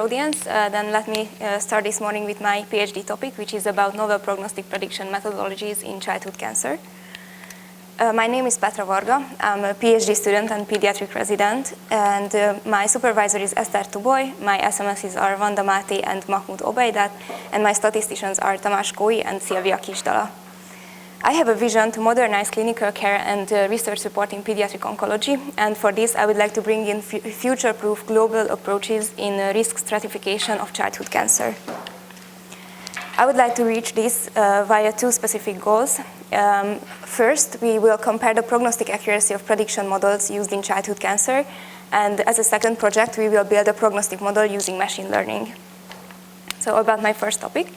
audience, then let me start this morning with my PhD topic, which is about novel prognostic prediction methodologies in childhood cancer. My name is Petra Varga. I'm a PhD student and pediatric resident, and my supervisor is Esther Tuboy. My SMSs are Vanda Máté and Mahmoud Obeidat, and my statisticians are Tamás Kói and Szilvia Kisdala. I have a vision to modernize clinical care and research support in pediatric oncology, and for this I would like to bring in future-proof global approaches in risk stratification of childhood cancer. I would like to reach this via two specific goals. First, we will compare the prognostic accuracy of prediction models used in childhood cancer, and as a second project, we will build a prognostic model using machine learning. So about my first topic.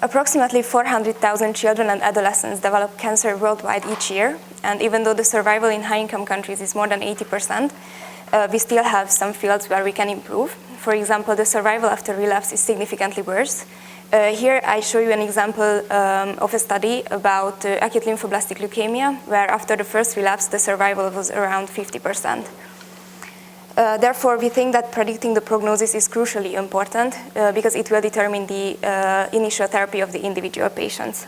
Approximately 400,000 children and adolescents develop cancer worldwide each year, and even though the survival in high-income countries is more than 80%, we still have some fields where we can improve. For example, the survival after relapse is significantly worse. Here I show you an example of a study about acute lymphoblastic leukemia, where after the first relapse, the survival was around 50%. Therefore, we think that predicting the prognosis is crucially important because it will determine the initial therapy of the individual patients.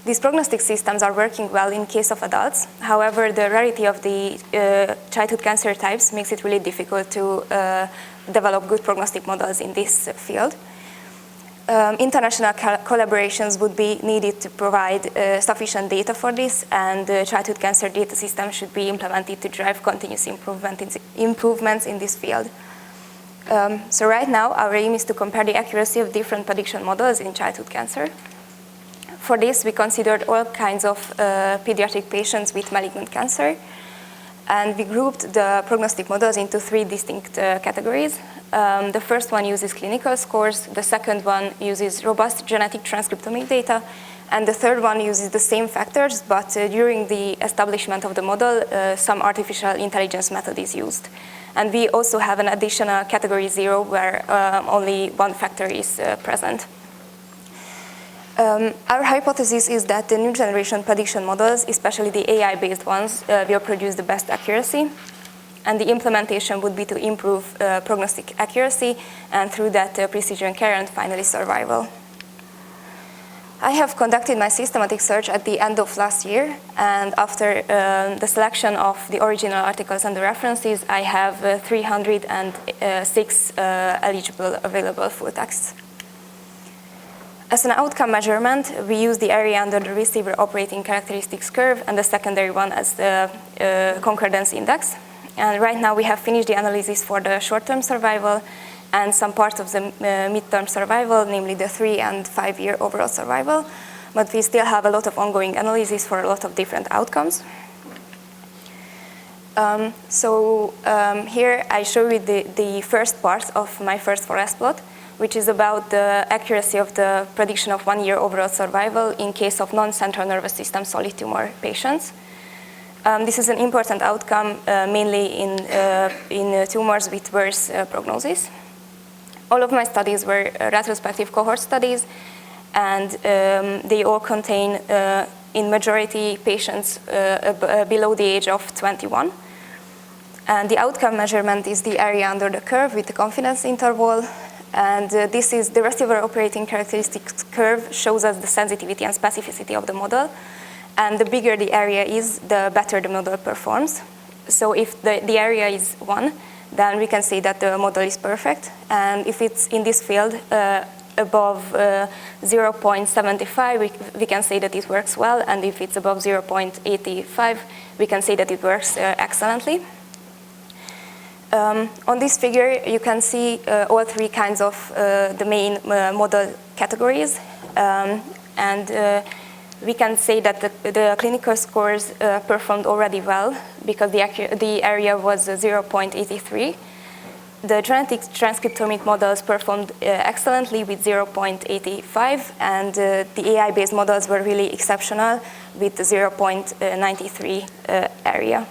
These prognostic systems are working well in case of adults. However, the rarity of the childhood cancer types makes it really difficult to develop good prognostic models in this field. International collaborations would be needed to provide sufficient data for this, and the childhood cancer data system should be implemented to drive continuous improvements in this field. So right now, our aim is to compare the accuracy of different prediction models in childhood cancer. For this, we considered all kinds of pediatric patients with malignant cancer, and we grouped the prognostic models into three distinct categories. The first one uses clinical scores, the second one uses robust genetic transcriptomic data, and the third one uses the same factors, but during the establishment of the model, some artificial intelligence method is used. And we also have an additional category 0 where only one factor is present. Our hypothesis is that the new generation prediction models, especially the AI-based ones, will produce the best accuracy. And the implementation would be to improve prognostic accuracy, and through that precision care and finally survival. I have conducted my systematic search at the end of last year, and after the selection of the original articles and the references, I have 306 eligible available full texts. As an outcome measurement, we use the area under the receiver operating characteristics curve and the secondary one as the concordance index. And right now we have finished the analysis for the short-term survival and some parts of the mid-term survival, namely the 3 and 5 year overall survival. But we still have a lot of ongoing analysis for a lot of different outcomes. Here I show you the first part of my first forest plot, which is about the accuracy of the prediction of 1 year overall survival in case of non-central nervous system solid tumor patients. This is an important outcome, mainly in tumors with worse prognosis. All of my studies were retrospective cohort studies, and they all contain, in majority, patients below the age of 21. And the outcome measurement is the area under the curve with the confidence interval. And this is the receiver operating characteristics curve shows us the sensitivity and specificity of the model. And the bigger the area is, the better the model performs. So if the area is 1, then we can say that the model is perfect. And if it's in this field above 0.75, we can say that it works well. And if it's above 0.85, we can say that it works excellently. On this figure, you can see all three kinds of the main model categories. We can say that the clinical scores performed already well because the area was 0.83. The genetic transcriptomic models performed excellently with 0.85, and the AI-based models were really exceptional with 0.93 area.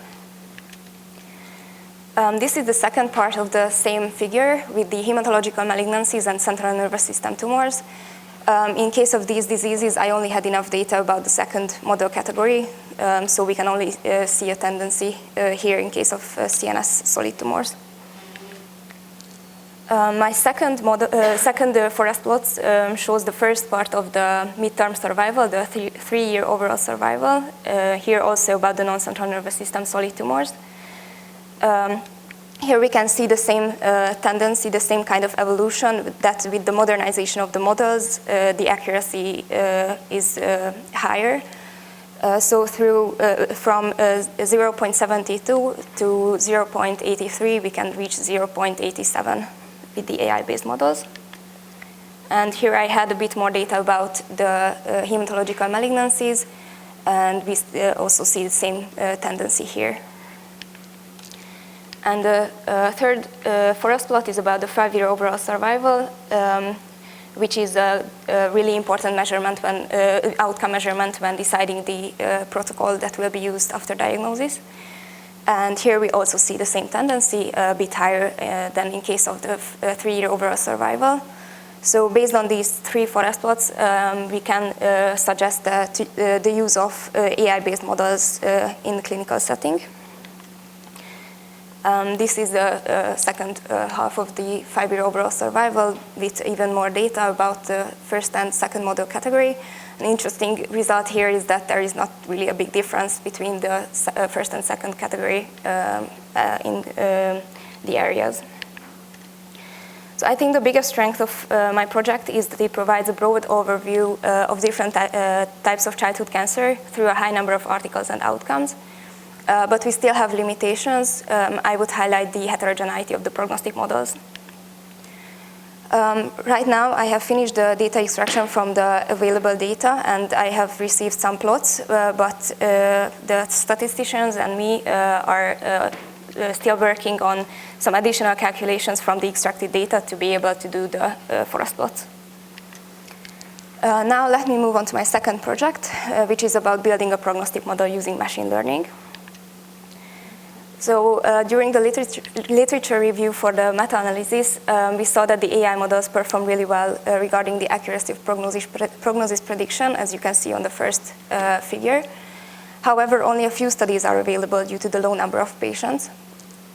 This is the second part of the same figure with the hematological malignancies and central nervous system tumors. In case of these diseases, I only had enough data about the second model category, so we can only see a tendency here in case of CNS solid tumors. My second forest plot shows the first part of the midterm survival, the three-year overall survival. Here also about the non-central nervous system solid tumors. Here we can see the same tendency, the same kind of evolution, that with the modernization of the models, the accuracy is higher. So from 0.72 to 0.83, we can reach 0.87 with the AI-based models. And here I had a bit more data about the hematological malignancies, and we also see the same tendency here. And the third forest plot is about the 5-year overall survival, which is a really important measurement when outcome measurement when deciding the protocol that will be used after diagnosis. And here we also see the same tendency, a bit higher than in case of the 3-year overall survival. So based on these three forest plots, we can suggest the use of AI-based models in the clinical setting. This is the second half of the 5-year overall survival with even more data about the first and second model category. An interesting result here is that there is not really a big difference between the first and second category in the areas. So I think the biggest strength of my project is that it provides a broad overview of different types of childhood cancer through a high number of articles and outcomes. But we still have limitations. I would highlight the heterogeneity of the prognostic models. Right now, I have finished the data extraction from the available data, and I have received some plots, but the statisticians and me are still working on some additional calculations from the extracted data to be able to do the forest plots. Now let me move on to my second project, which is about building a prognostic model using machine learning. So during the literature review for the meta-analysis, we saw that the AI models perform really well regarding the accuracy of prognosis prediction, as you can see on the first figure. However, only a few studies are available due to the low number of patients.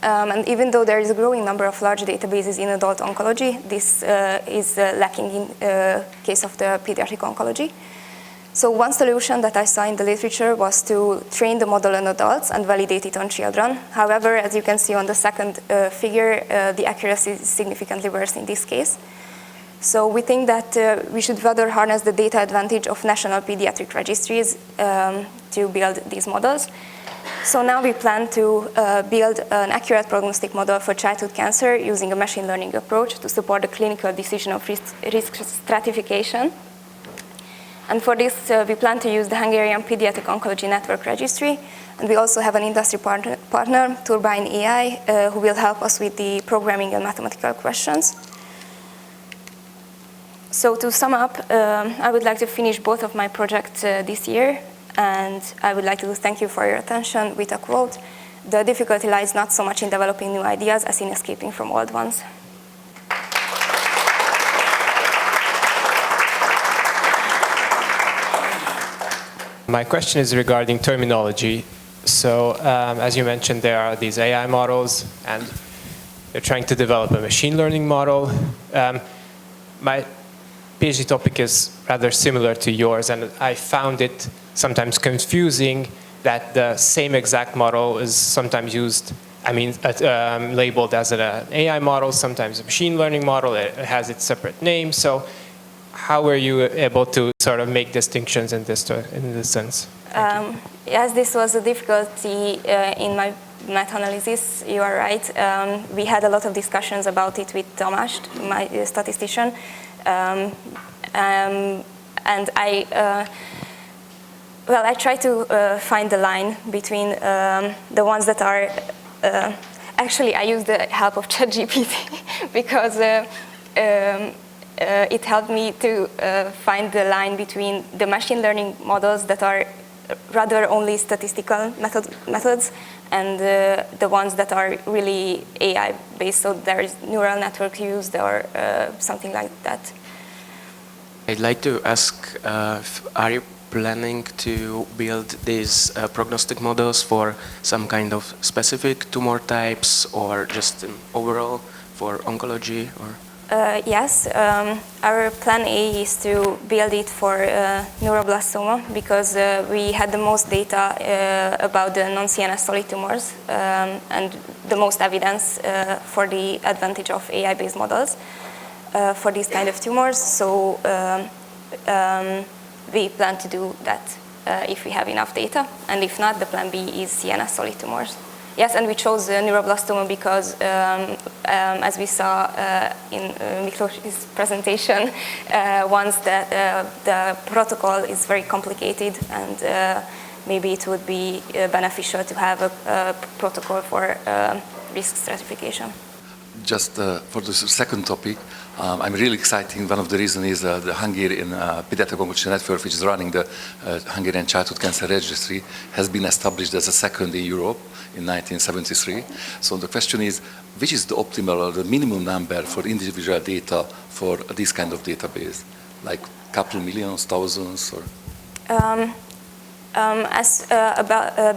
And even though there is a growing number of large databases in adult oncology, this is lacking in case of the pediatric oncology. So one solution that I saw in the literature was to train the model on adults and validate it on children. However, as you can see on the second figure, the accuracy is significantly worse in this case. So we think that we should rather harness the data advantage of national pediatric registries to build these models. So now we plan to build an accurate prognostic model for childhood cancer using a machine learning approach to support the clinical decision of risk stratification. And for this, we plan to use the Hungarian Pediatric Oncology Network Registry. And we also have an industry partner, Turbine AI, who will help us with the programming and mathematical questions. So to sum up, I would like to finish both of my projects this year. And I would like to thank you for your attention with a quote: "The difficulty lies not so much in developing new ideas as in escaping from old ones." My question is regarding terminology. So, as you mentioned, there are these AI models, and they're trying to develop a machine learning model. My PhD topic is rather similar to yours, and I found it sometimes confusing that the same exact model is sometimes used, labeled as an AI model, sometimes a machine learning model. It has its separate name. So how were you able to sort of make distinctions in this sense? Yes, this was a difficulty in my meta-analysis. You are right. We had a lot of discussions about it with Tamás, my statistician. And I try to find the line between the ones that are, actually I use the help of ChatGPT because it helped me to find the line between the machine learning models that are rather only statistical methods and the ones that are really AI-based, so there is neural network used or something like that. I'd like to ask, are you planning to build these prognostic models for some kind of specific tumor types or just overall for oncology? Or? Yes, our plan A is to build it for neuroblastoma because we had the most data about the non-CNS solid tumors and the most evidence for the advantage of AI-based models for these kind of tumors. So we plan to do that if we have enough data, and if not, the plan B is CNS solid tumors. Yes, and we chose neuroblastoma because, as we saw in Miklós's presentation, once the protocol is very complicated, and maybe it would be beneficial to have a protocol for risk stratification. Just for the second topic, I'm really excited. One of the reasons is the Hungarian Pediatric Oncology Network, which is running the Hungarian Childhood Cancer Registry, has been established as a second in Europe in 1973. So the question is, which is the optimal or the minimum number for individual data for this kind of database? Like a couple millions, thousands, or?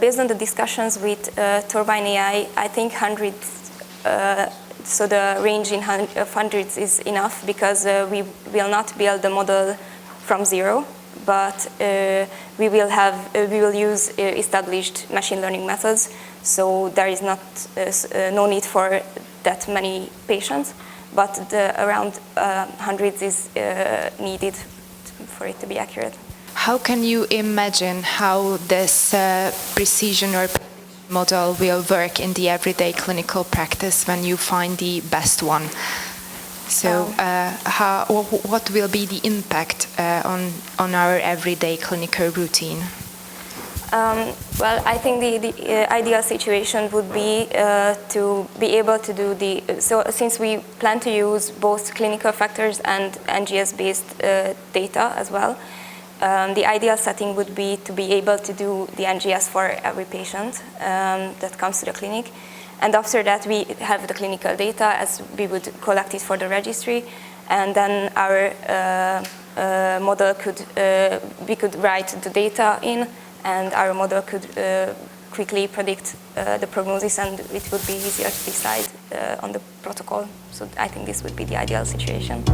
Based on the discussions with Turbine AI, I think hundreds. So the range of hundreds is enough because we will not build the model from zero, but we will use established machine learning methods. So there is no need for that many patients, but around hundreds is needed for it to be accurate. How can you imagine how this precision or model will work in the everyday clinical practice when you find the best one? So what will be the impact on our everyday clinical routine? Well, I think the ideal situation would be to be able to do so since we plan to use both clinical factors and NGS-based data as well, the ideal setting would be to be able to do the NGS for every patient that comes to the clinic. And after that, we have the clinical data as we would collect it for the registry. And then our model we could write the data in, and our model could quickly predict the prognosis, and it would be easier to decide on the protocol. So I think this would be the ideal situation.